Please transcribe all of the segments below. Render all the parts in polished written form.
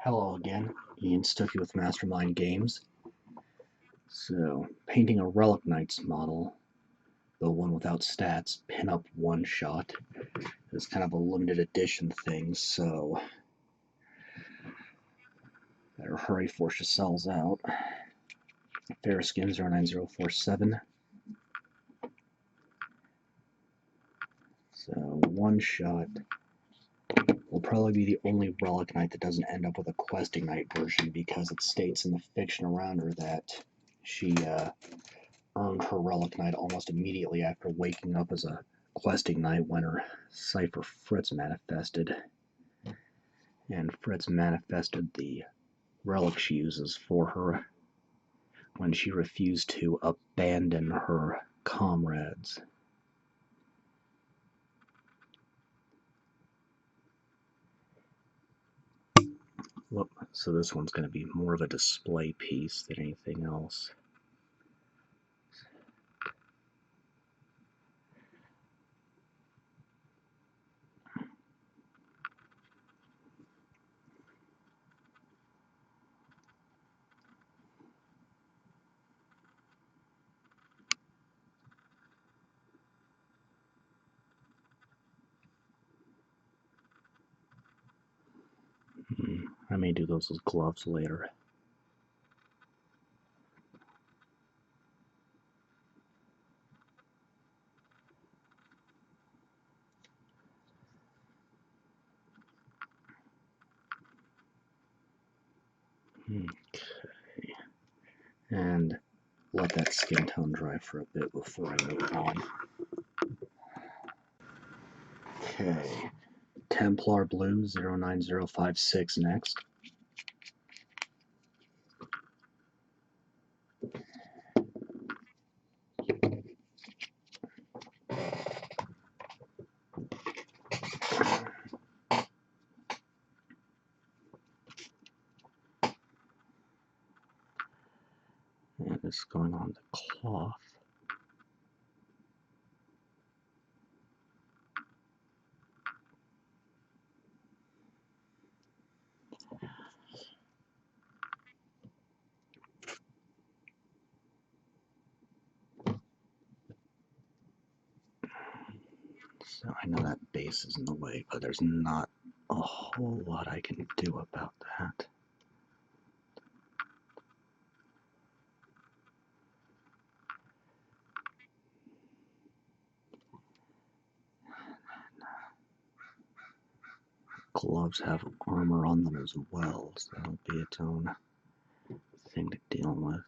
Hello again, Ian Stuckey with Mastermind Games. So, painting a Relic Knights model, the one without stats, pin-up one-shot. It's kind of a limited edition thing, so better hurry before she sells out. Fair-Skin 09047. So, one-shot will probably be the only Relic Knight that doesn't end up with a Questing Knight version, because it states in the fiction around her that she earned her Relic Knight almost immediately after waking up as a Questing Knight when her Cipher Fritz manifested. And Fritz manifested the relic she uses for her when she refused to abandon her comrades. Whoop. So this one's going to be more of a display piece than anything else. I may do those as gloves later. Okay. And let that skin tone dry for a bit before I move on. Okay. Templar Blue 09056 next. And it's going on the cloth. So I know that base is in the way, but there's not a whole lot I can do about that. Gloves have armor on them as well, so that'll be its own thing to deal with.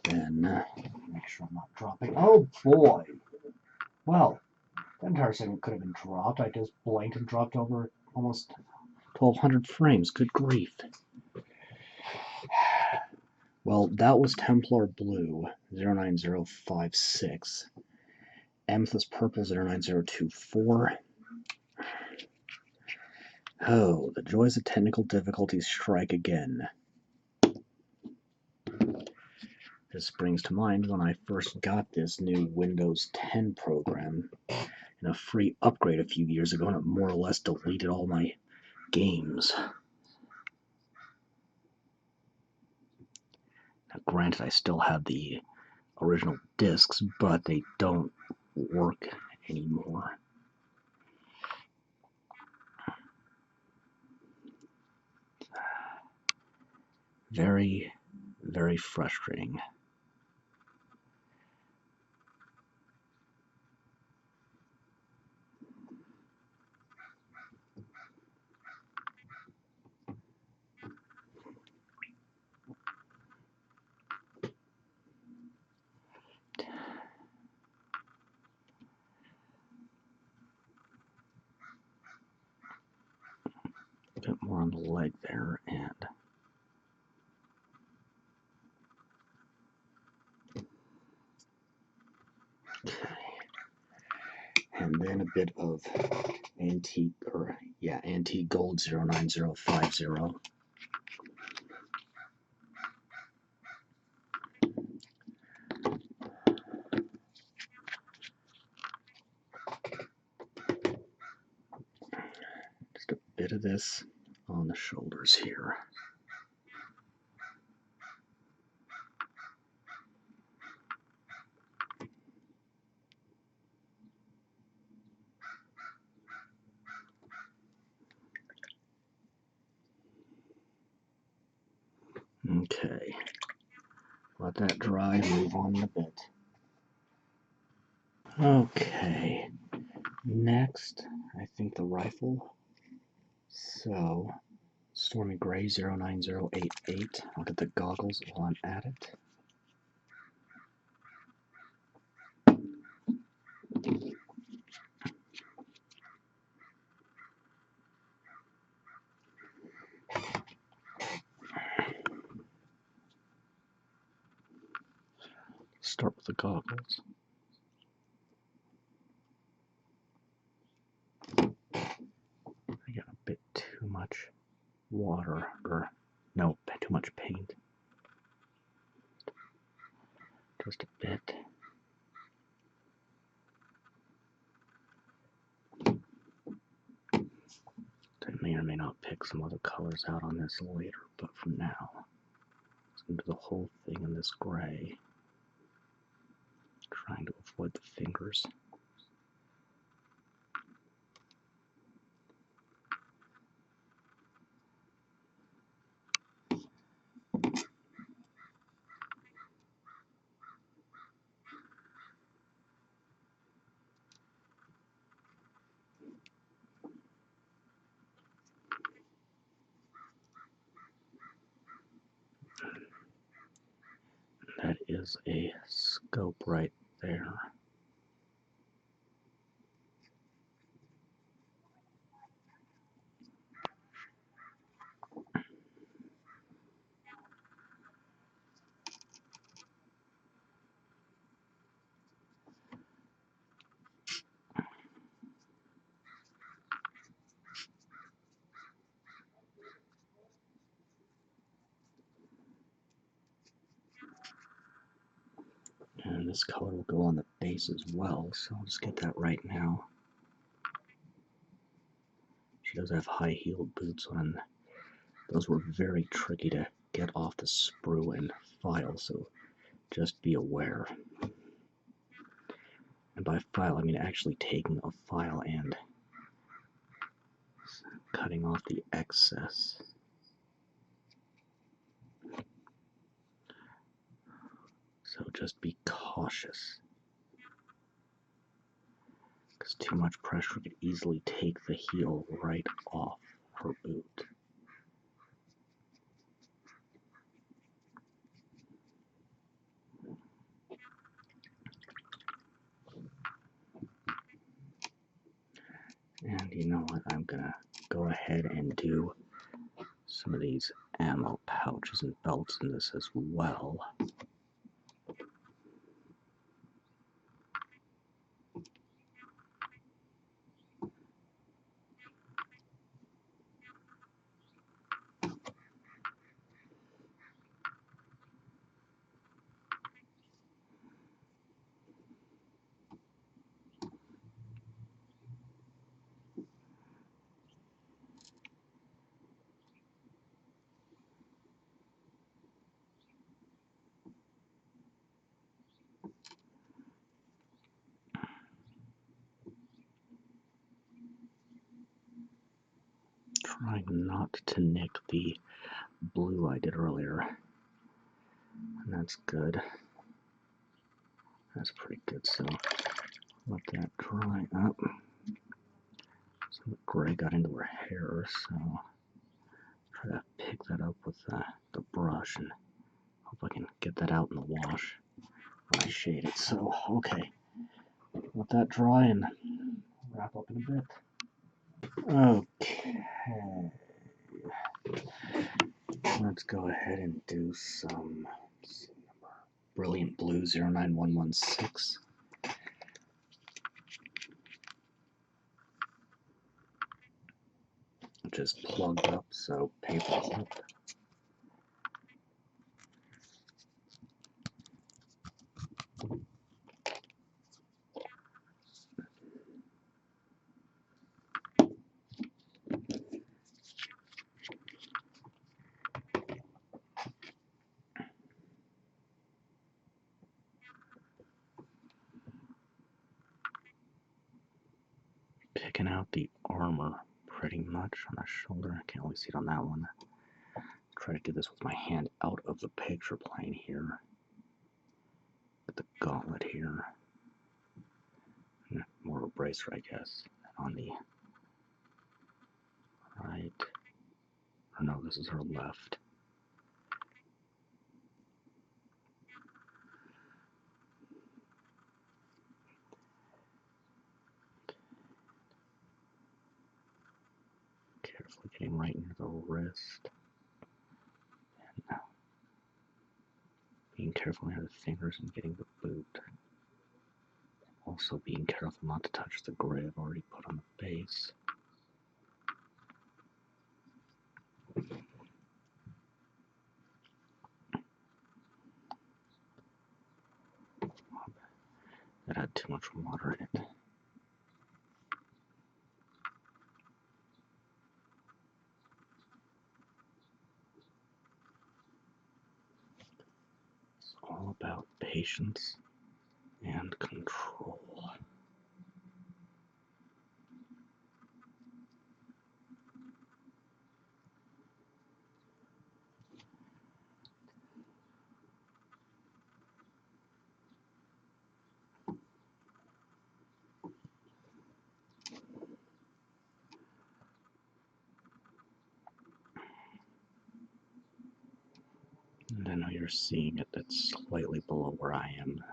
Then, make sure I'm not dropping. Oh boy! Well, that entire segment could have been dropped. I just blanked and dropped over almost 1200 frames. Good grief. Well, that was Templar Blue 09056. Amethyst Purple 09024. Oh, the joys of technical difficulties strike again. This brings to mind when I first got this new Windows 10 program in a free upgrade a few years ago, and it more or less deleted all my games. Now, granted, I still have the original discs, but they don't work anymore. Very, very frustrating. more on the leg there, and okay. And then a bit of antique gold 09050. Just a bit of this on the shoulders here. Okay, let that dry, move on in a bit. Okay, next, I think the rifle. So, Stormy Gray 09088. I'll get the goggles while I'm at it. Start with the goggles. I got a bit too much water, or no, too much paint. Just a bit. I may or may not pick some other colors out on this later, but for now, let's do the whole thing in this gray. Trying to avoid the fingers. That is a scope right there. And this color will go on the base as well, so I'll just get that right now. She does have high-heeled boots on. Those were very tricky to get off the sprue and file, so just be aware. And by file, I mean actually taking a file and cutting off the excess. So just be cautious, because too much pressure could easily take the heel right off her boot. And you know what, I'm gonna go ahead and do some of these ammo pouches and belts in this as well. Trying not to nick the blue I did earlier. And that's good. That's pretty good, so let that dry up. Some gray got into her hair, so try to pick that up with the brush and hope I can get that out in the wash when I shade it. So, okay, let that dry and wrap up in a bit. Okay, Let's go ahead and do some Brilliant Blue 09116. Which is plugged up, so paper clip. Picking out the armor pretty much on the shoulder. I can't really see it on that one. Try to do this with my hand out of the picture plane here. With the gauntlet here. More of a bracer, I guess. On the right. Or no, this is her left. Carefully getting right near the wrist. And being careful near the fingers and getting the boot. Also being careful not to touch the gray I've already put on the base. That had too much water in it. It's all about patience and control. And I know you're seeing it, that's slightly below where I am.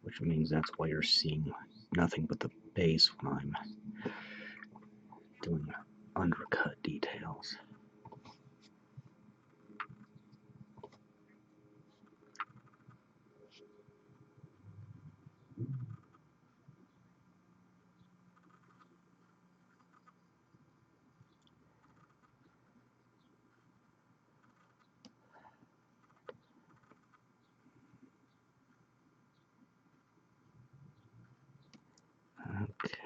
Which means that's why you're seeing nothing but the base when I'm doing undercut details.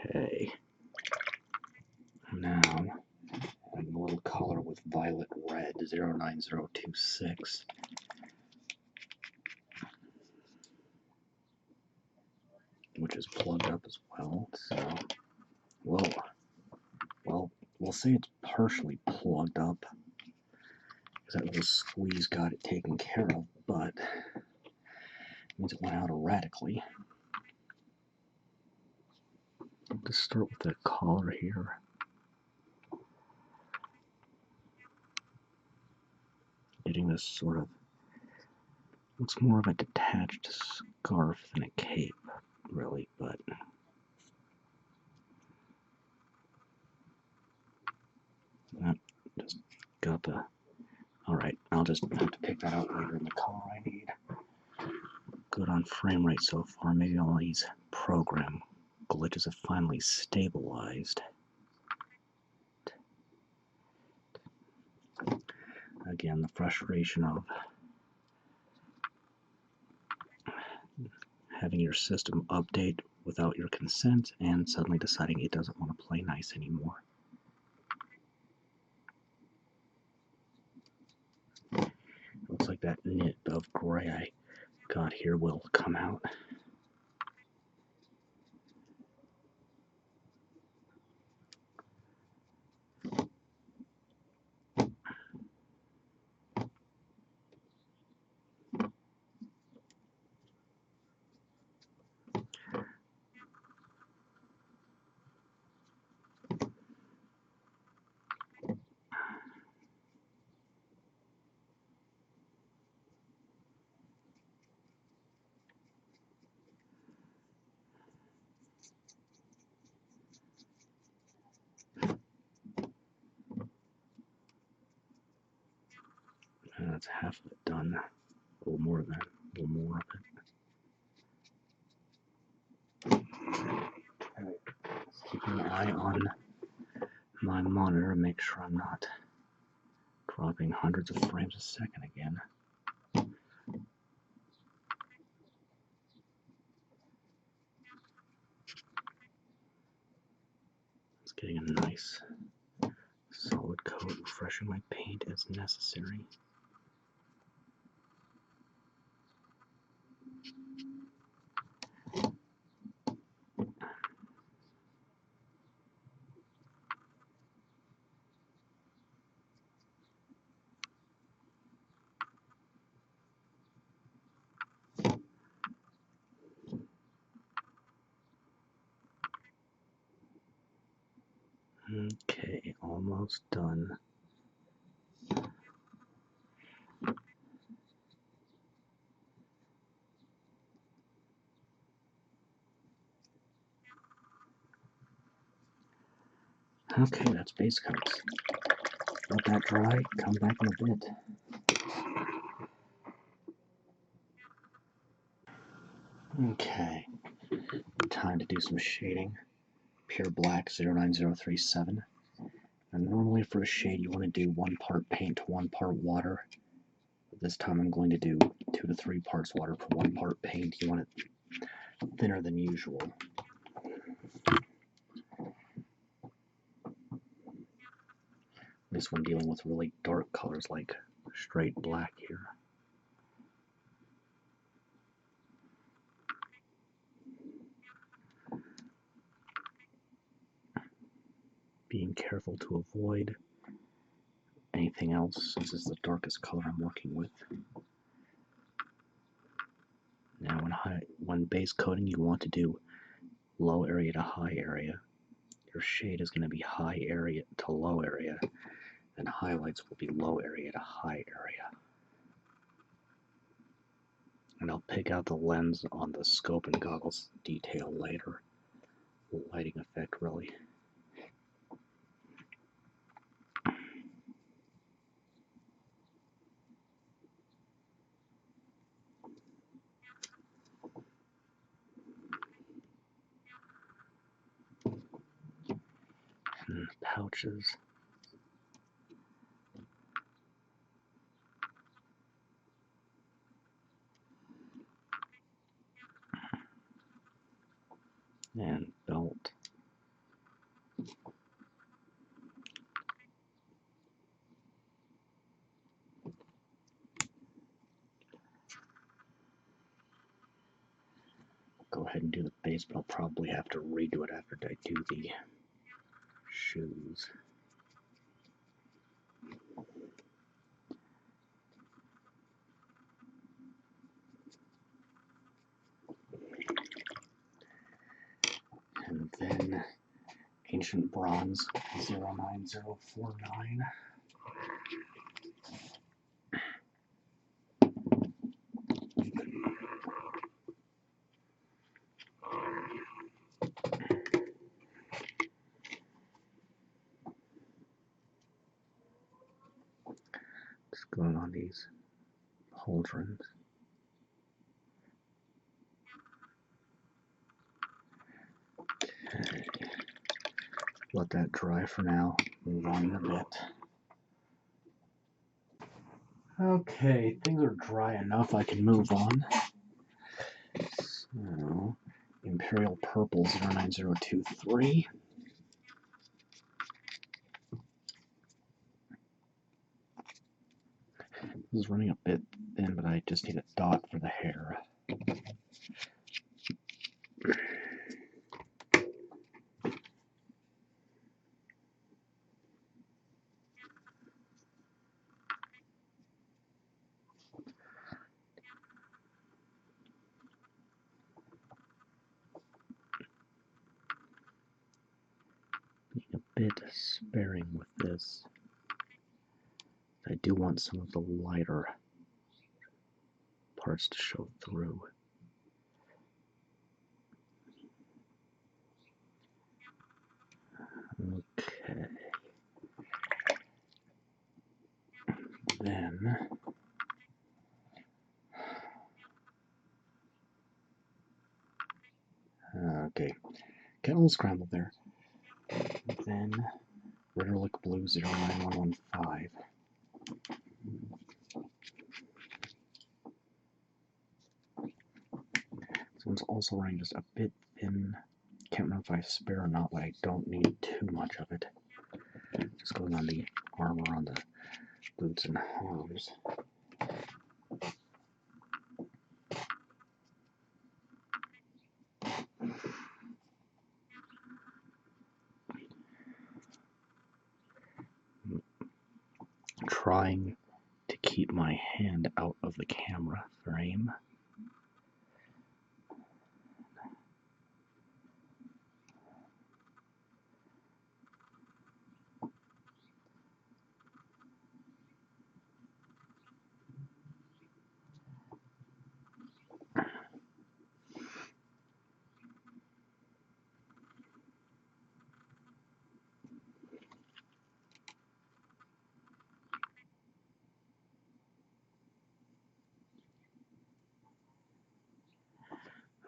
Okay. Now, adding a little color with violet red, 09026. Which is plugged up as well, so, well, we'll say it's partially plugged up, because that little squeeze got it taken care of, but it means it went out erratically. Let's start with the collar here. Getting this sort of, looks more of a detached scarf than a cape, really, but that just got the, alright, I'll just have to pick that out later in the color I need. Good on frame rate so far, maybe all these program glitches have finally stabilized. Again, the frustration of having your system update without your consent and suddenly deciding it doesn't want to play nice anymore. Looks like that nit of gray I got here will come out. And that's half of it done. A little more than that. A little more of it. Okay. Just keeping an eye on my monitor, make sure I'm not dropping hundreds of frames a second again. It's getting a nice solid coat, refreshing my paint as necessary. Okay, almost done. Okay, that's base coats. Let that dry, come back in a bit. Okay, time to do some shading. Pure black 09037. And normally for a shade you want to do 1 part paint to 1 part water. But this time I'm going to do 2 to 3 parts water for 1 part paint. You want it thinner than usual. This one dealing with really dark colors like straight black here. Being careful to avoid anything else since it's the darkest color I'm working with. Now when base coating you want to do low area to high area. Your shade is going to be high area to low area, and highlights will be low area to high area. And I'll pick out the lens on the scope and goggles detail later. Lighting effect, really. And pouches. And belt. Go ahead and do the base, but I'll probably have to redo it after I do the shoes. And then Ancient Bronze 09049. Just going on these pauldrons. Okay. Let that dry for now. Move on in a bit. Okay, things are dry enough. I can move on. So, Imperial Purple 09023. This is running a bit thin, but I just need a dot for the hair. Being a bit sparing with this. I do want some of the lighter parts to show through. Okay. Then Okay, get a little scrambled there. Then Ritterlich Blue 09115. This one's also running just a bit thin. Can't remember if I spare or not, but I don't need too much of it. Just going on the armor on the boots and arms. Trying to keep my hand out of the camera frame.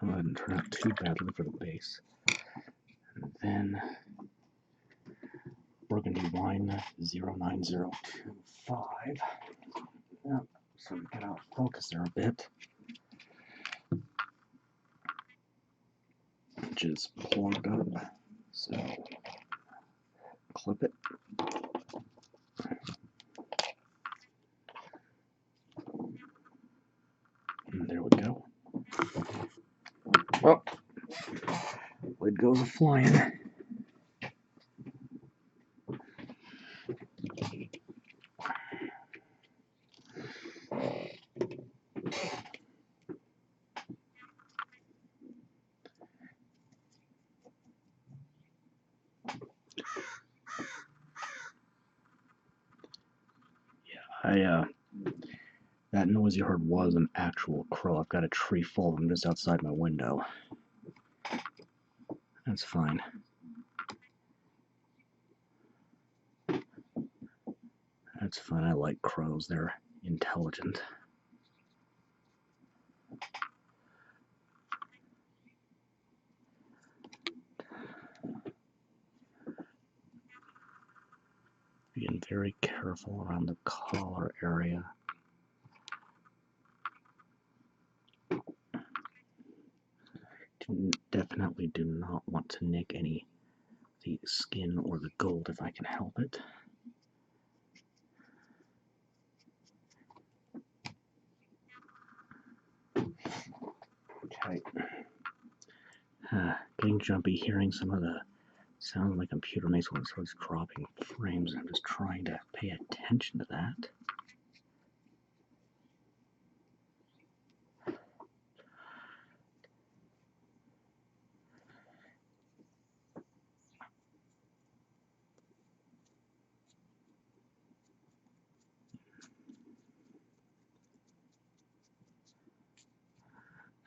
That didn't turn out too badly for the base. And then Burgundy Wine 09025. Yep, so we get out of focus there a bit. Which is plugged up. So clip it. And there we go. Well, lid goes a flying. That noise you heard was an actual crow. I've got a tree full of them just outside my window. That's fine. That's fine. I like crows. They're intelligent. Being very careful around the collar area. Definitely do not want to nick any of the skin or the gold if I can help it. Okay. Getting jumpy, hearing some of the sound my computer makes when it starts dropping frames. I'm just trying to pay attention to that.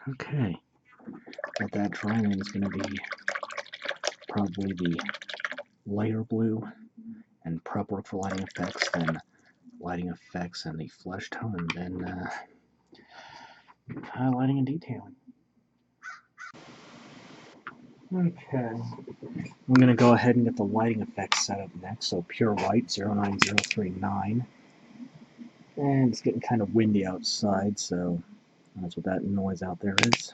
Okay, but that drawing is going to be probably the lighter blue and prep work for lighting effects, then lighting effects and the flesh tone, and then highlighting and detailing. Okay, I'm going to go ahead and get the lighting effects set up next. So pure white 09039, and it's getting kind of windy outside, so that's what that noise out there is.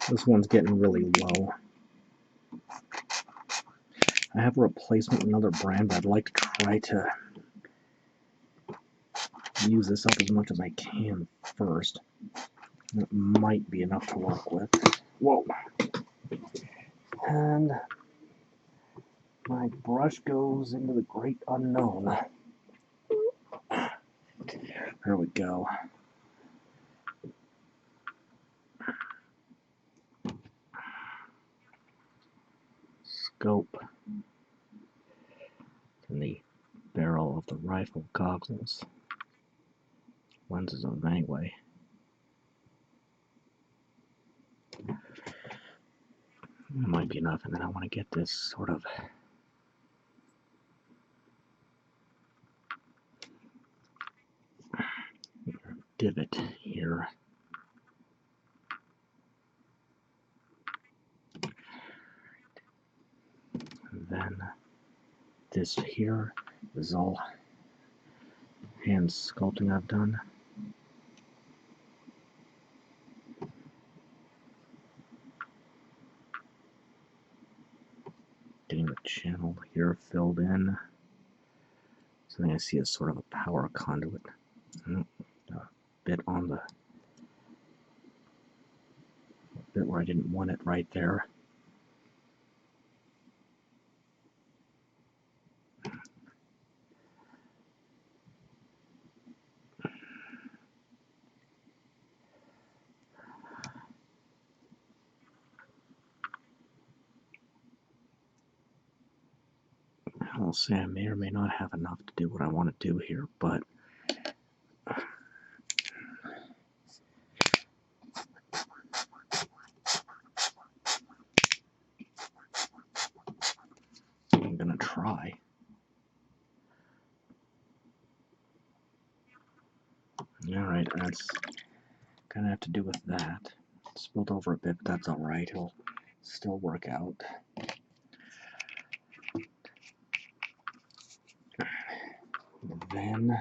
This one's getting really low. I have a replacement with another brand, but I'd like to try to use this up as much as I can first. It might be enough to work with. Whoa. And my brush goes into the great unknown. There we go. Scope. And the barrel of the rifle goggles. Lenses of them anyway. That might be enough, and then I want to get this sort of divot here. And then this here is all hand sculpting I've done. Getting the channel here filled in. Something I see as sort of a power conduit. A bit on the bit where I didn't want it right there. I'll say I may or may not have enough to do what I want to do here, but I'm gonna try. Alright, that's gonna have to do with that. It spilled over a bit, but that's alright. It'll still work out. Then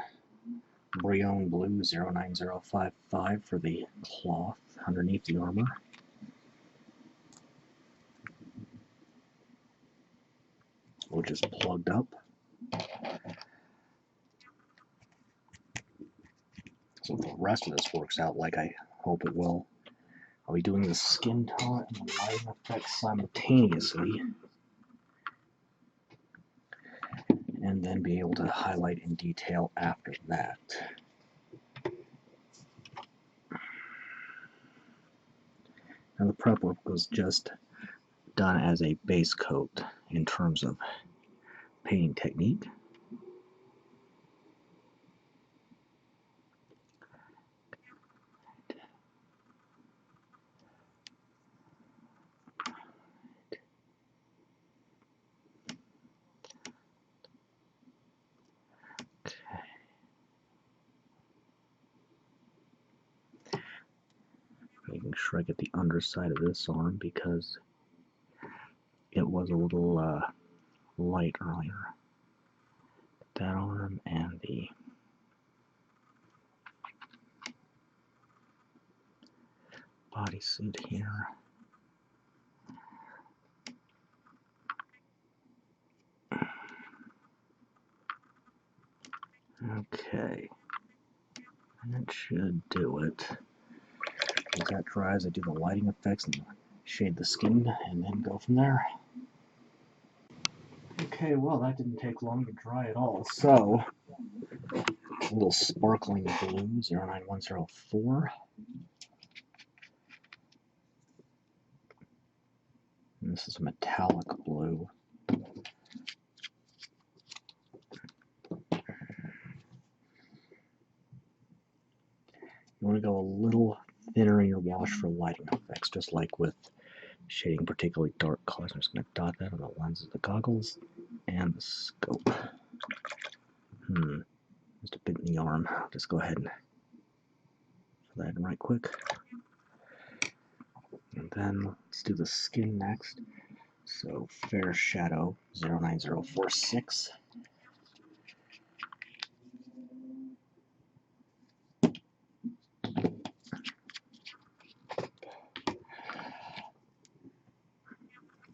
Breonne Blue 09055 for the cloth underneath the armor. Which is plugged up. So if the rest of this works out like I hope it will, I'll be doing the skin tone and the lighting effects simultaneously, and then be able to highlight in detail after that. Now the prep work was just done as a base coat in terms of painting technique. Making sure I get the underside of this arm because it was a little light earlier. That arm and the bodysuit here. Okay, and that should do it. As that dries, I do the lighting effects and shade the skin, and then go from there. Okay, well, that didn't take long to dry at all. So, a little sparkling blue, 09104. And this is a metallic blue. You want to go a little thinner in your wash for lighting effects, just like with shading particularly dark colors. I'm just going to dot that on the lenses of the goggles and the scope. Just a bit in the arm. I'll just go ahead and fill that in right quick. And then let's do the skin next. So Fair Shadow 09046.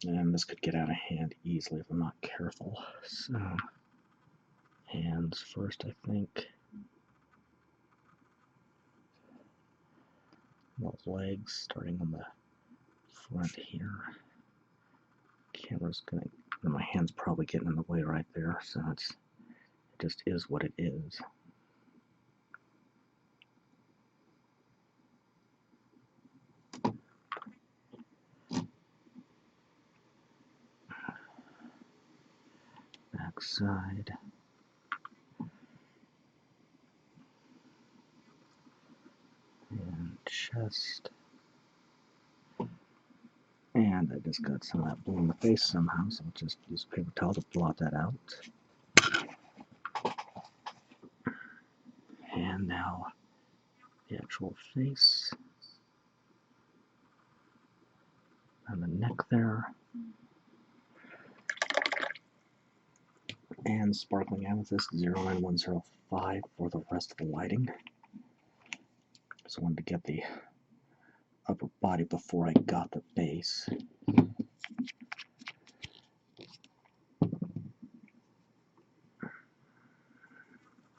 And this could get out of hand easily if I'm not careful. So, hands first, I think. The legs, starting on the front here. Camera's gonna, my hand's probably getting in the way right there, so it just is what it is. Back side. And chest. And I just got some of that blue in the face somehow, so I'll just use a paper towel to blot that out. And now the actual face, and the neck there, and Sparkling Amethyst 09105 for the rest of the lighting. Just wanted to get the upper body before I got the base.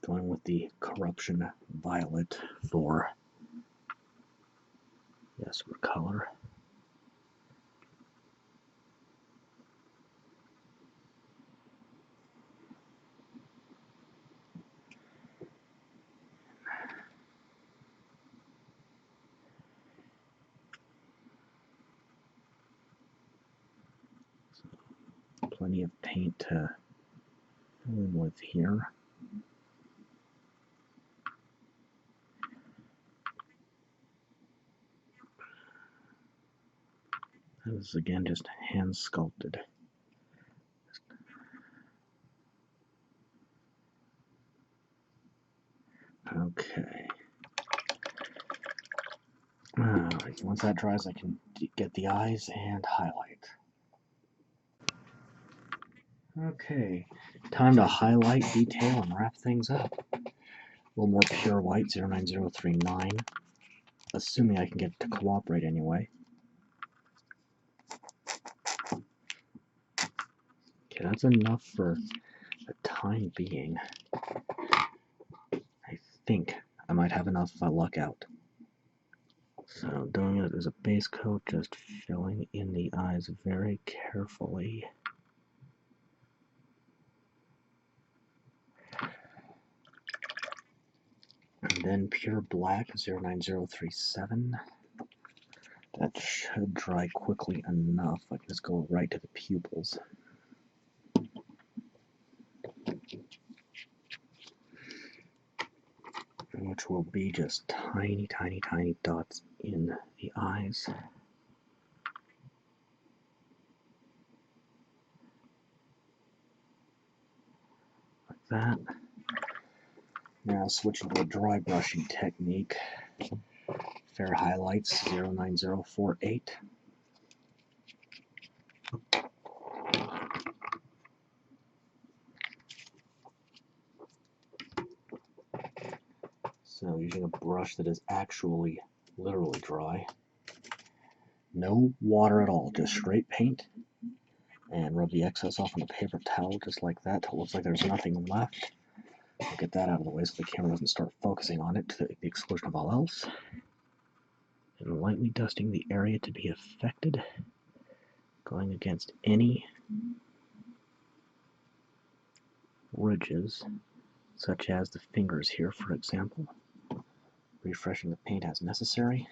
Going with the Corruption Violet for, yes, for color. Plenty of paint to fill in with here. This is again just hand sculpted. Okay. Alright, once that dries, I can get the eyes and highlight. Okay, time to highlight, detail, and wrap things up. A little more pure white, 09039, assuming I can get it to cooperate anyway. Okay, that's enough for the time being. I think I might have enough if I luck out. So doing it as a base coat, just filling in the eyes very carefully. And then pure black, 09037. That should dry quickly enough. I can just go right to the pupils. Which will be just tiny, tiny, tiny dots in the eyes. Like that. Now switching to a dry brushing technique. Fair highlights, 09048. So using a brush that is actually literally dry. No water at all, just straight paint. And rub the excess off on a paper towel just like that till it looks like there's nothing left. I'll get that out of the way so the camera doesn't start focusing on it to the exclusion of all else. And lightly dusting the area to be affected, going against any ridges, such as the fingers here, for example. Refreshing the paint as necessary.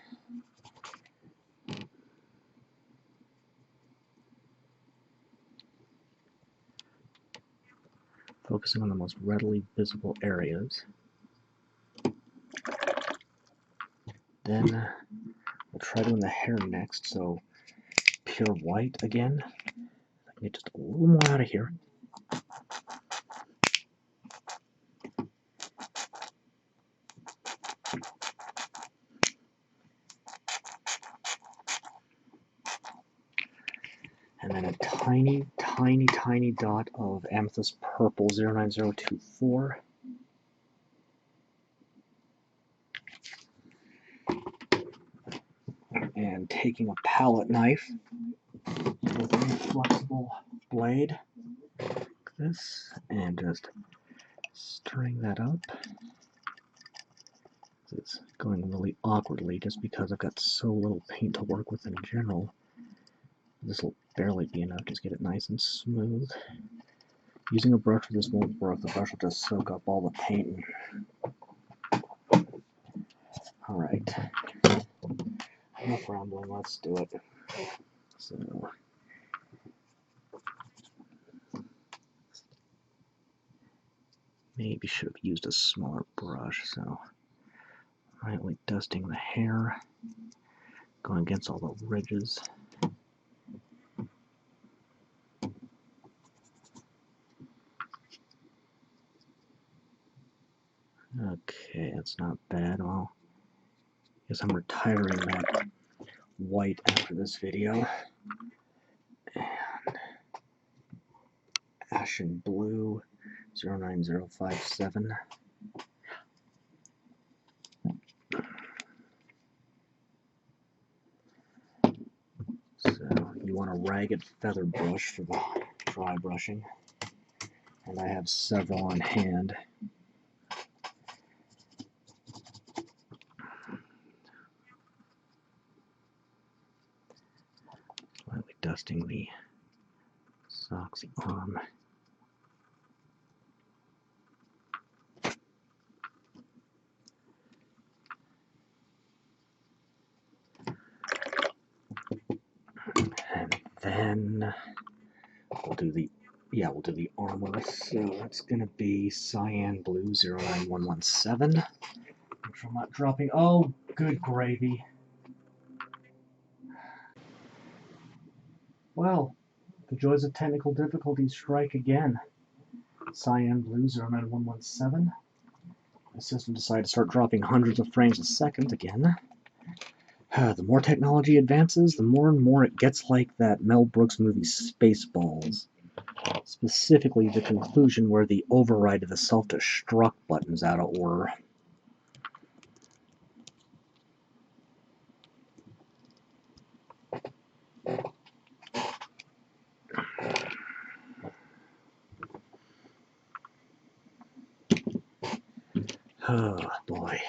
Focusing on the most readily visible areas. Then we'll try doing the hair next, so pure white again. I can get just a little more out of here. And then a tiny, tiny, tiny dot of Amethyst Purple 09024. And taking a palette knife with a flexible blade like this, and just stirring that up. It's going really awkwardly just because I've got so little paint to work with in general. This will barely be enough, just get it nice and smooth. Using a brush for this won't work, the brush will just soak up all the paint. Alright, enough rambling, let's do it. So, maybe should have used a smaller brush, so lightly dusting the hair, going against all the ridges. Okay, that's not bad. Well, guess I'm retiring that white after this video. And Ashen blue 09057. So you want a ragged feather brush for the dry brushing, and I have several on hand. Slightly dusting the socks arm. And then we'll do the armor. So that's gonna be Cyan blue 09117. Make sure I'm not dropping. Oh, good gravy. Well, the joys of technical difficulties strike again. Cyan blue 09117. The system decided to start dropping hundreds of frames a second again. The more technology advances, the more and more it gets like that Mel Brooks movie Spaceballs. Specifically the conclusion where the override of the self-destruct button's out of order. Oh boy.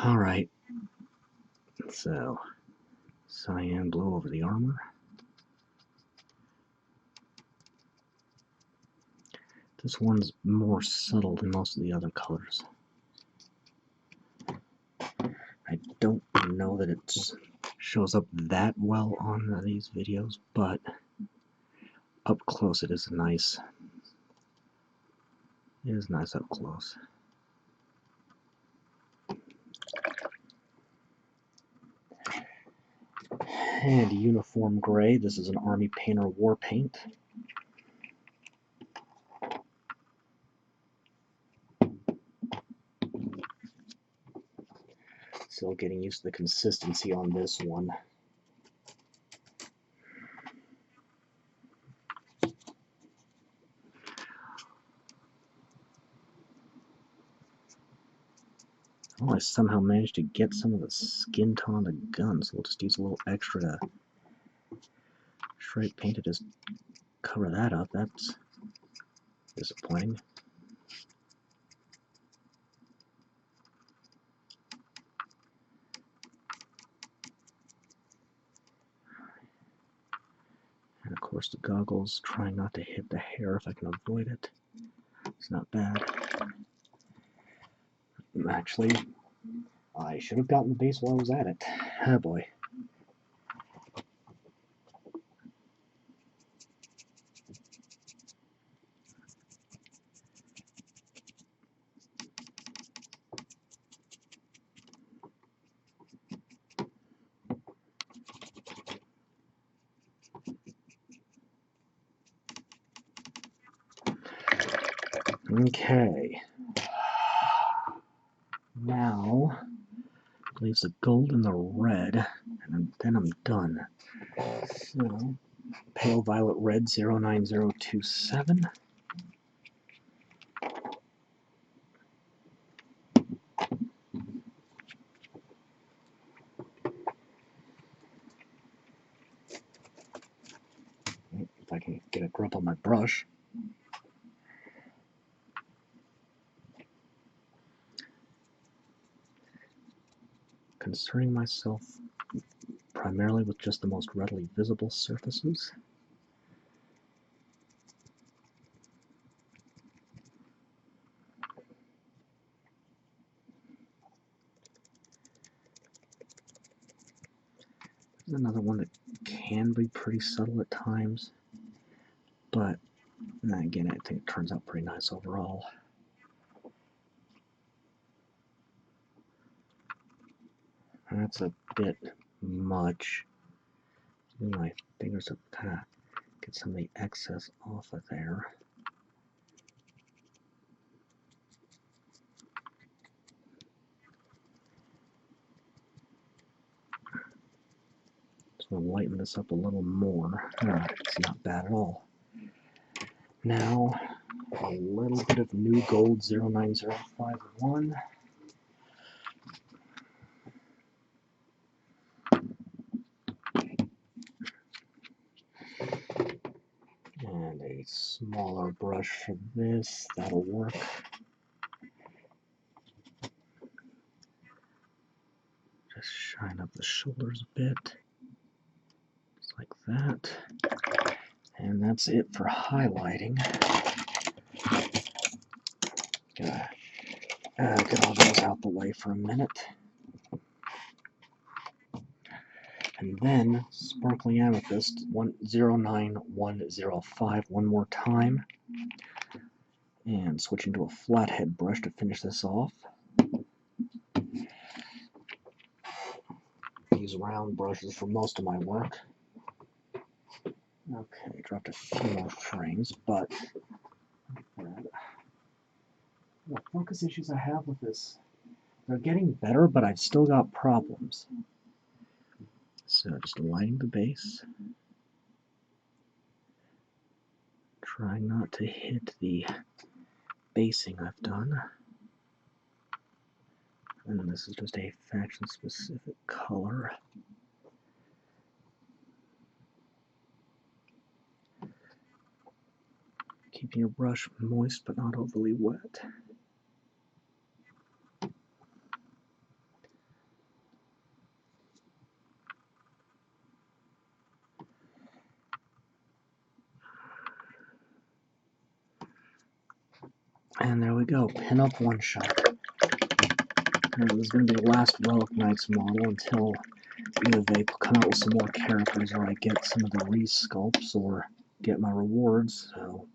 Alright. So, Cyan blue over the armor. This one's more subtle than most of the other colors. I don't know that it shows up that well on these videos, but up close it is nice. It is nice up close. And uniform gray. This is an Army Painter Warpaint. Still getting used to the consistency on this one. Oh, I somehow managed to get some of the skin on the gun, so we'll just use a little extra to straight paint to just cover that up. That's disappointing. And of course the goggles, trying not to hit the hair if I can avoid it. It's not bad. Actually, I should have gotten the base while I was at it. Oh boy. Okay. Now, leaves the gold and the red, and then I'm done. So, pale violet red 09027. If I can get a grip on my brush. Concerning myself primarily with just the most readily visible surfaces. There's another one that can be pretty subtle at times, but again, I think it turns out pretty nice overall. That's a bit much. Using my fingers to kind of get some of the excess off of there. Just going to lighten this up a little more. It's not bad at all. Now, a little bit of new gold 09051. And a smaller brush for this, that'll work. Just shine up the shoulders a bit, just like that. And that's it for highlighting. Get all those out the way for a minute. And then sparkling amethyst 09105 one more time. And switching to a flathead brush to finish this off. Use round brushes for most of my work. Okay, dropped a few more frames, but the focus issues I have with this, they're getting better, but I've still got problems. So just lighting the base. Try not to hit the basing I've done. And this is just a faction-specific color. Keeping your brush moist but not overly wet. And there we go, pin up one shot. And this is going to be the last Relic Knights model until either they come out with some more characters or I get some of the resculpts or get my rewards. So,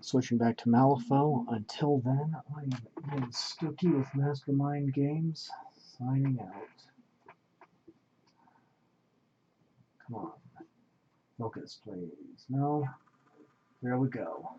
switching back to Malifaux. Until then, I am Ian Stookie with Mastermind Games, signing out. Come on. Focus, please. No. There we go.